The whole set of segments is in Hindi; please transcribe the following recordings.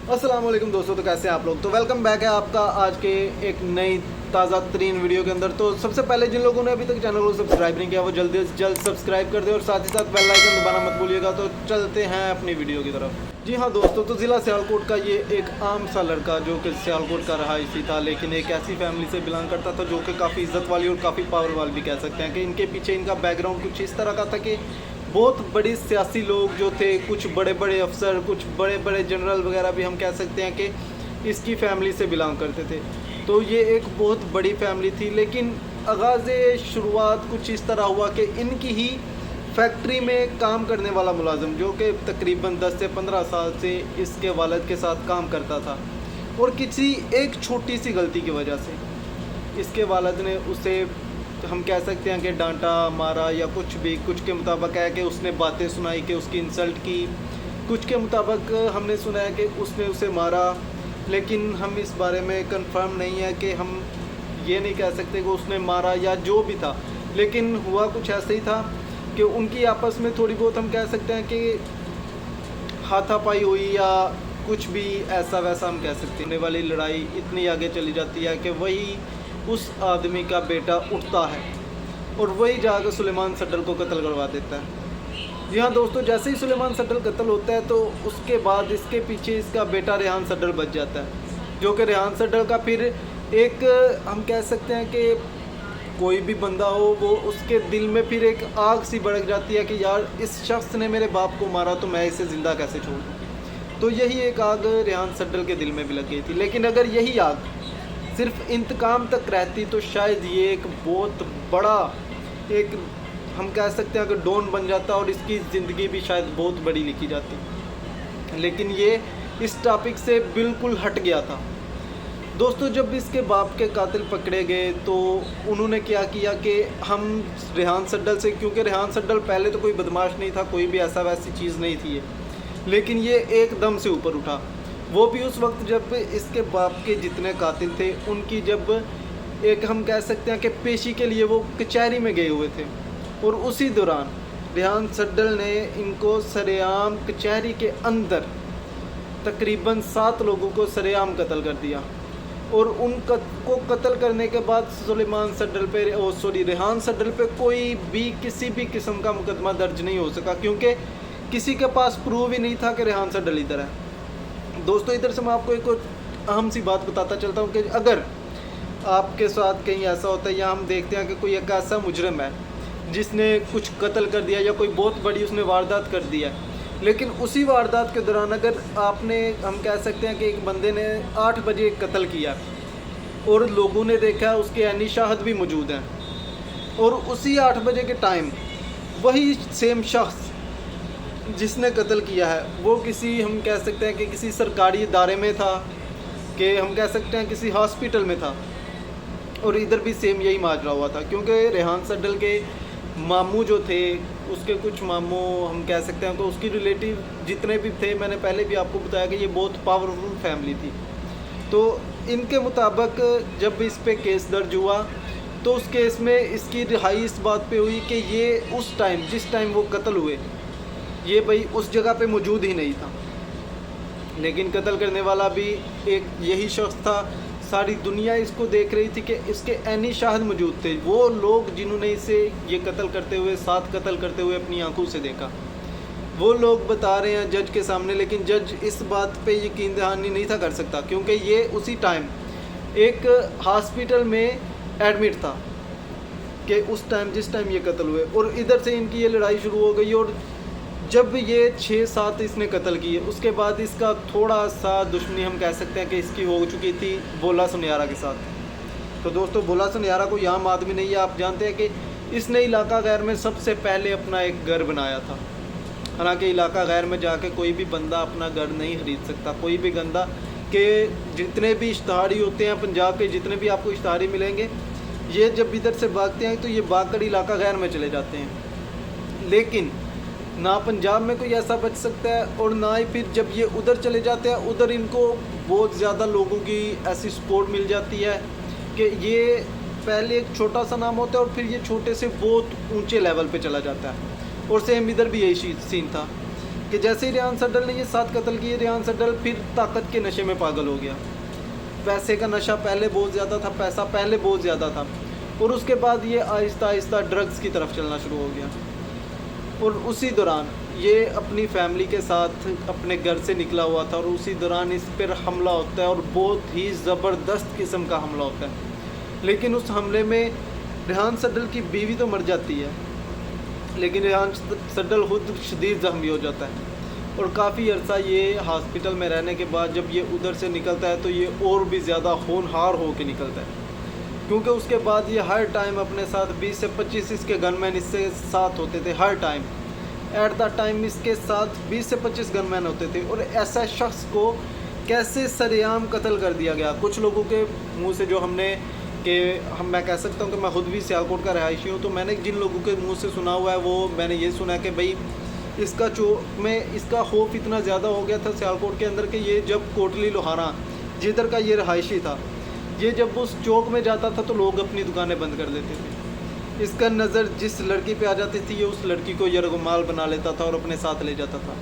अस्सलाम वालेकुम दोस्तों, तो कैसे हैं आप लोग। तो वेलकम बैक है आपका आज के एक नई ताज़ा तरीन वीडियो के अंदर। तो सबसे पहले जिन लोगों ने अभी तक चैनल को सब्सक्राइब नहीं किया वो जल्दी से जल्द सब्सक्राइब कर दें और साथ ही साथ बेल आइकन दबाना मत भूलिएगा। तो चलते हैं अपनी वीडियो की तरफ। जी हाँ दोस्तों, तो ज़िला सियालकोट का ये एक आम सा लड़का जो कि सियालकोट का रहायशी था, लेकिन एक ऐसी फैमिली से बिलोंग करता था जो कि काफ़ी इज्जत वाली और काफ़ी पावर वाली भी कह सकते हैं। कि इनके पीछे इनका बैकग्राउंड कुछ इस तरह का था कि बहुत बड़ी सियासी लोग जो थे, कुछ बड़े बड़े अफसर, कुछ बड़े बड़े जनरल वगैरह भी हम कह सकते हैं कि इसकी फैमिली से बिलोंग करते थे। तो ये एक बहुत बड़ी फैमिली थी, लेकिन आगाज़ शुरुआत कुछ इस तरह हुआ कि इनकी ही फैक्ट्री में काम करने वाला मुलाजिम जो कि तकरीबन 10 से 15 साल से इसके वालिद के साथ काम करता था, और किसी एक छोटी सी गलती की वजह से इसके वालिद ने उसे, हम कह सकते हैं कि डांटा, मारा या कुछ भी। कुछ के मुताबिक है कि उसने बातें सुनाई कि उसकी इंसल्ट की, कुछ के मुताबिक हमने सुना है कि उसने उसे मारा, लेकिन हम इस बारे में कंफर्म नहीं है कि हम ये नहीं कह सकते कि उसने मारा या जो भी था। लेकिन हुआ कुछ ऐसे ही था कि उनकी आपस में थोड़ी बहुत, हम कह सकते हैं कि हाथापाई हुई या कुछ भी ऐसा वैसा हम कह सकते हैं। होने वाली लड़ाई इतनी आगे चली जाती है कि वही उस आदमी का बेटा उठता है और वही जाकर सुलेमान सड्डल को कत्ल करवा देता है। जी हाँ दोस्तों, जैसे ही सुलेमान सड्डल कत्ल होता है तो उसके बाद इसके पीछे इसका बेटा रेहान सड्डल बच जाता है, जो कि रेहान सड्डल का फिर एक, हम कह सकते हैं कि कोई भी बंदा हो वो उसके दिल में फिर एक आग सी भड़क जाती है कि यार इस शख्स ने मेरे बाप को मारा तो मैं इसे ज़िंदा कैसे छोड़ दूँ। तो यही एक आग रेहान सड्डल के दिल में भी लग गई थी। लेकिन अगर यही आग सिर्फ इंतकाम तक रहती तो शायद ये एक बहुत बड़ा, एक हम कह सकते हैं कि डॉन बन जाता और इसकी ज़िंदगी भी शायद बहुत बड़ी लिखी जाती। लेकिन ये इस टॉपिक से बिल्कुल हट गया था। दोस्तों, जब इसके बाप के कातिल पकड़े गए तो उन्होंने क्या किया कि हम रेहान सड्डल से, क्योंकि रेहान सड्डल पहले तो कोई बदमाश नहीं था, कोई भी ऐसा वैसी चीज़ नहीं थी ये, लेकिन ये एकदम से ऊपर उठा। वो भी उस वक्त जब इसके बाप के जितने कातिल थे उनकी, जब एक हम कह सकते हैं कि पेशी के लिए वो कचहरी में गए हुए थे, और उसी दौरान रेहान सड्डल ने इनको सरेआम कचहरी के अंदर तकरीबन 7 लोगों को सरेआम कत्ल कर दिया। और उन को कत्ल करने के बाद सुलेमान सड्डल पे, रेहान सड्डल पे कोई भी किसी भी किस्म का मुकदमा दर्ज नहीं हो सका, क्योंकि किसी के पास प्रूव ही नहीं था कि रेहान सड्डल इधर है। दोस्तों, इधर से मैं आपको एक अहम सी बात बताता चलता हूँ कि अगर आपके साथ कहीं ऐसा होता है या हम देखते हैं कि कोई एक ऐसा मुजरिम है जिसने कुछ कत्ल कर दिया या कोई बहुत बड़ी उसने वारदात कर दिया, लेकिन उसी वारदात के दौरान अगर आपने, हम कह सकते हैं कि एक बंदे ने 8 बजे कत्ल किया और लोगों ने देखा, उसके ऐनी शाहद भी मौजूद हैं, और उसी 8 बजे के टाइम वही सेम शख्स जिसने कत्ल किया है वो किसी, हम कह सकते हैं कि किसी सरकारी इदारे में था, कि हम कह सकते हैं किसी हॉस्पिटल में था, और इधर भी सेम यही माजरा हुआ था। क्योंकि रेहान सड्डल के मामू जो थे, उसके कुछ मामू, हम कह सकते हैं कि उसकी रिलेटिव जितने भी थे, मैंने पहले भी आपको बताया कि ये बहुत पावरफुल फैमिली थी। तो इनके मुताबिक जब इस पे केस दर्ज हुआ तो उस केस में इसकी रिहाई इस बात पे हुई कि ये उस टाइम, जिस टाइम वो कत्ल हुए, ये भाई उस जगह पे मौजूद ही नहीं था। लेकिन कत्ल करने वाला भी एक यही शख्स था। सारी दुनिया इसको देख रही थी कि इसके ऐनी शाहद मौजूद थे, वो लोग जिन्होंने इसे ये कत्ल करते हुए, 7 कत्ल करते हुए अपनी आंखों से देखा, वो लोग बता रहे हैं जज के सामने। लेकिन जज इस बात पे यकीन दहानी नहीं था कर सकता, क्योंकि ये उसी टाइम एक हॉस्पिटल में एडमिट था कि उस टाइम, जिस टाइम ये कत्ल हुए। और इधर से इनकी ये लड़ाई शुरू हो गई, और जब ये 6-7 इसने कत्ल किए, उसके बाद इसका थोड़ा सा दुश्मनी, हम कह सकते हैं कि इसकी हो चुकी थी भोला सुनियारा के साथ। तो दोस्तों, भोला सुनियारा कोई आम आदमी नहीं है। आप जानते हैं कि इसने इलाका गैर में सबसे पहले अपना एक घर बनाया था। हालांकि इलाका गैर में जाके कोई भी बंदा अपना घर नहीं खरीद सकता, कोई भी गंदा, के जितने भी इश्तहारी होते हैं पंजाब के, जितने भी आपको इश्तहारी मिलेंगे, ये जब इधर से भागते हैं तो ये भागकर इलाका गैर में चले जाते हैं। लेकिन ना पंजाब में कोई ऐसा बच सकता है, और ना ही फिर जब ये उधर चले जाते हैं, उधर इनको बहुत ज़्यादा लोगों की ऐसी सपोर्ट मिल जाती है कि ये पहले एक छोटा सा नाम होता है और फिर ये छोटे से बहुत ऊंचे लेवल पे चला जाता है। और सेम इधर भी यही सीन था कि जैसे ही रेहान सड्डल ने ये 7 कत्ल किए, रेहान सड्डल फिर ताकत के नशे में पागल हो गया। पैसे का नशा पहले बहुत ज़्यादा था, पैसा पहले बहुत ज़्यादा था, और उसके बाद ये आहिस्ता आहिस्ता ड्रग्स की तरफ चलना शुरू हो गया। और उसी दौरान ये अपनी फैमिली के साथ अपने घर से निकला हुआ था, और उसी दौरान इस पर हमला होता है, और बहुत ही ज़बरदस्त किस्म का हमला होता है। लेकिन उस हमले में रेहान सड्डल की बीवी तो मर जाती है, लेकिन रेहान सड्डल खुद शदीद ज़ख्मी हो जाता है। और काफ़ी अर्सा ये हॉस्पिटल में रहने के बाद जब ये उधर से निकलता है तो ये और भी ज़्यादा होनहार हो के निकलता है, क्योंकि उसके बाद ये हर टाइम अपने साथ 20 से 25 इसके गनमैन इससे साथ होते थे। हर टाइम एट द टाइम इसके साथ 20 से 25 गनमैन होते थे। और ऐसा शख्स को कैसे सरेआम कत्ल कर दिया गया। कुछ लोगों के मुंह से जो हमने मैं कह सकता हूँ कि मैं खुद भी सियालकोट का रहायशी हूँ, तो मैंने जिन लोगों के मुंह से सुना हुआ है वो मैंने ये सुना है कि भाई इसका चौक में इसका खौफ इतना ज़्यादा हो गया था सियालकोट के अंदर कि ये जब कोटली लोहारा जिधर का ये रहायशी था, ये जब उस चौक में जाता था तो लोग अपनी दुकानें बंद कर देते थे। इसका नज़र जिस लड़की पे आ जाती थी ये उस लड़की को यरगमाल बना लेता था और अपने साथ ले जाता था।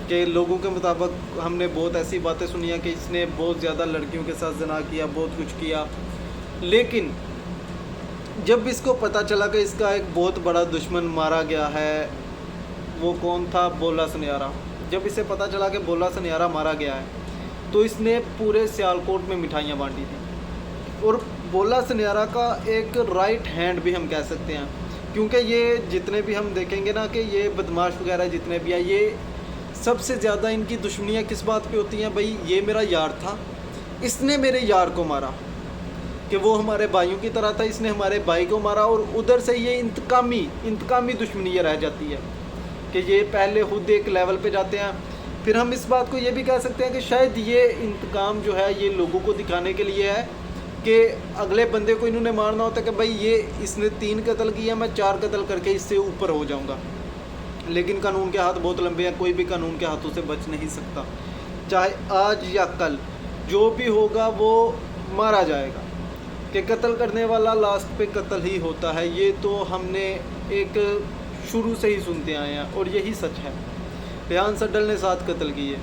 कि लोगों के मुताबिक हमने बहुत ऐसी बातें सुनी हैं कि इसने बहुत ज़्यादा लड़कियों के साथ जना किया, बहुत कुछ किया। लेकिन जब इसको पता चला कि इसका एक बहुत बड़ा दुश्मन मारा गया है, वो कौन था? बोला सुनियारा। जब इसे पता चला कि बोला सुनियारा मारा गया है तो इसने पूरे सियालकोट में मिठाइयाँ बांटी थी। और बोला सुनियारा का एक राइट हैंड भी हम कह सकते हैं, क्योंकि ये जितने भी हम देखेंगे ना कि ये बदमाश वगैरह जितने भी हैं, ये सबसे ज़्यादा इनकी दुश्मनियाँ किस बात पे होती हैं? भाई ये मेरा यार था, इसने मेरे यार को मारा, कि वो हमारे भाइयों की तरह था, इसने हमारे भाई को मारा। और उधर से ये इंतकामी दुश्मनी ये रह जाती है कि ये पहले खुद एक लेवल पे जाते हैं। फिर हम इस बात को ये भी कह सकते हैं कि शायद ये इंतकाम जो है ये लोगों को दिखाने के लिए है कि अगले बंदे को इन्होंने मारना होता है कि भाई ये इसने 3 कत्ल किया, मैं 4 कत्ल करके इससे ऊपर हो जाऊंगा। लेकिन कानून के हाथ बहुत लंबे हैं, कोई भी कानून के हाथों से बच नहीं सकता। चाहे आज या कल जो भी होगा वो मारा जाएगा, कि कत्ल करने वाला लास्ट पे कत्ल ही होता है। ये तो हमने एक शुरू से ही सुनते आए हैं और यही सच है। रेहान सड्डल ने 7 कत्ल किए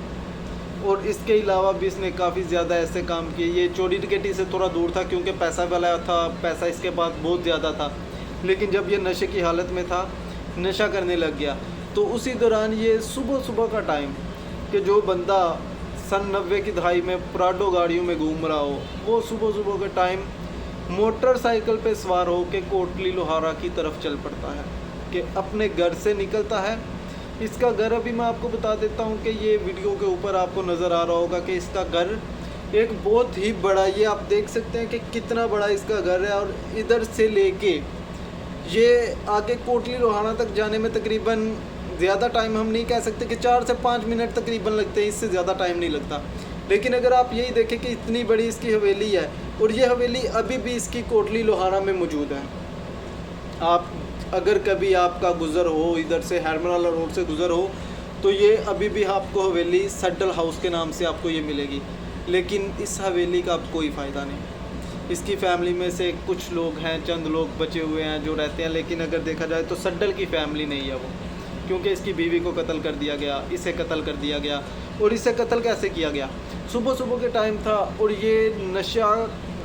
और इसके अलावा भी इसने काफ़ी ज़्यादा ऐसे काम किए। ये चोरी डकैती से थोड़ा दूर था क्योंकि पैसा वाला था, पैसा इसके पास बहुत ज़्यादा था। लेकिन जब ये नशे की हालत में था, नशा करने लग गया, तो उसी दौरान ये सुबह का टाइम कि जो बंदा सन 90 की दहाई में प्राडो गाड़ियों में घूम रहा हो, वो सुबह के टाइम मोटरसाइकिल पे सवार हो के कोटली लोहारा की तरफ चल पड़ता है, कि अपने घर से निकलता है। इसका घर अभी मैं आपको बता देता हूँ कि ये वीडियो के ऊपर आपको नज़र आ रहा होगा कि इसका घर एक बहुत ही बड़ा, ये आप देख सकते हैं कि कितना बड़ा इसका घर है। और इधर से लेके ये आगे कोटली लोहारा तक जाने में तकरीबन ज़्यादा टाइम हम नहीं कह सकते कि 4 से 5 मिनट तकरीबन लगते हैं, इससे ज़्यादा टाइम नहीं लगता। लेकिन अगर आप यही देखें कि इतनी बड़ी इसकी हवेली है और ये हवेली अभी भी इसकी कोटली लोहारा में मौजूद है। आप अगर कभी आपका गुज़र हो, इधर से हैरमराला रोड से गुज़र हो, तो ये अभी भी आपको हवेली सड्डल हाउस के नाम से आपको ये मिलेगी। लेकिन इस हवेली का अब कोई फ़ायदा नहीं। इसकी फैमिली में से कुछ लोग हैं, चंद लोग बचे हुए हैं जो रहते हैं, लेकिन अगर देखा जाए तो सड्डल की फैमिली नहीं है वो, क्योंकि इसकी बीवी को कत्ल कर दिया गया, इसे कत्ल कर दिया गया। और इसे कत्ल कैसे किया गया? सुबह के टाइम था और ये नशा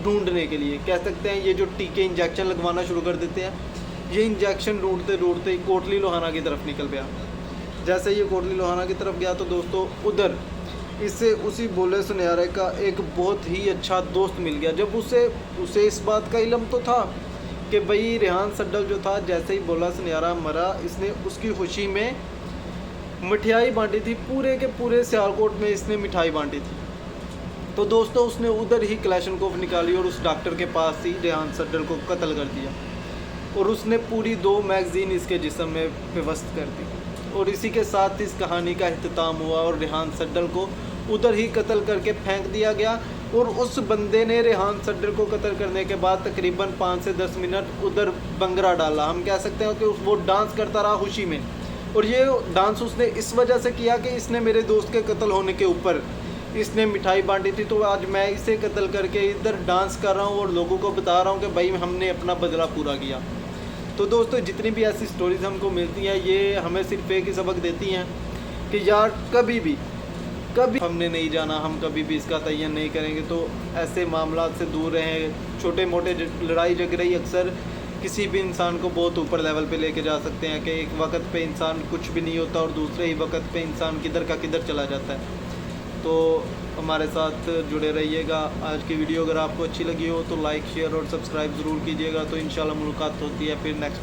ढूंढने के लिए कह सकते हैं, ये जो टीके इंजेक्शन लगवाना शुरू कर देते हैं, ये इंजेक्शन ढूंढते ही कोटली लोहारा की तरफ निकल गया। जैसे ये कोटली लोहारा की तरफ गया तो दोस्तों उधर इससे उसी बोले सुनियारे का एक बहुत ही अच्छा दोस्त मिल गया। जब उसे इस बात का इल्म तो था कि भाई रेहान सड्डल जो था, जैसे ही बोला सुनियारा मरा, इसने उसकी खुशी में मिठाई बांटी थी, पूरे के पूरे सियालकोट में इसने मिठाई बांटी थी। तो दोस्तों उसने उधर ही क्लैशनकोफ निकाली और उस डॉक्टर के पास ही रेहान सड्डल को कत्ल कर दिया और उसने पूरी 2 मैगज़ीन इसके जिस्म में व्यवस्थ कर दी। और इसी के साथ इस कहानी का इख्तिताम हुआ और रेहान सड्डल को उधर ही कत्ल करके फेंक दिया गया। और उस बंदे ने रेहान सड्डल को कत्ल करने के बाद तकरीबन 5 से 10 मिनट उधर बंगरा डाला। हम कह सकते हैं कि वो डांस करता रहा खुशी में। और ये डांस उसने इस वजह से किया कि इसने मेरे दोस्त के कत्ल होने के ऊपर इसने मिठाई बांटी थी, तो आज मैं इसे कत्ल करके इधर डांस कर रहा हूँ और लोगों को बता रहा हूँ कि भाई हमने अपना बदला पूरा किया। तो दोस्तों जितनी भी ऐसी स्टोरीज़ हमको मिलती हैं, ये हमें सिर्फ एक ही सबक देती हैं कि यार कभी हमने नहीं जाना, हम कभी भी इसका तयन नहीं करेंगे। तो ऐसे मामला से दूर रहें। छोटे मोटे लड़ाई झगड़े अक्सर किसी भी इंसान को बहुत ऊपर लेवल पे लेके जा सकते हैं कि एक वक्त पे इंसान कुछ भी नहीं होता और दूसरे ही वक्त पे इंसान किधर का किधर चला जाता है। तो हमारे साथ जुड़े रहिएगा। आज की वीडियो अगर आपको अच्छी लगी हो तो लाइक शेयर और सब्सक्राइब ज़रूर कीजिएगा। तो इंशाल्लाह मुलाकात होती है फिर नेक्स्ट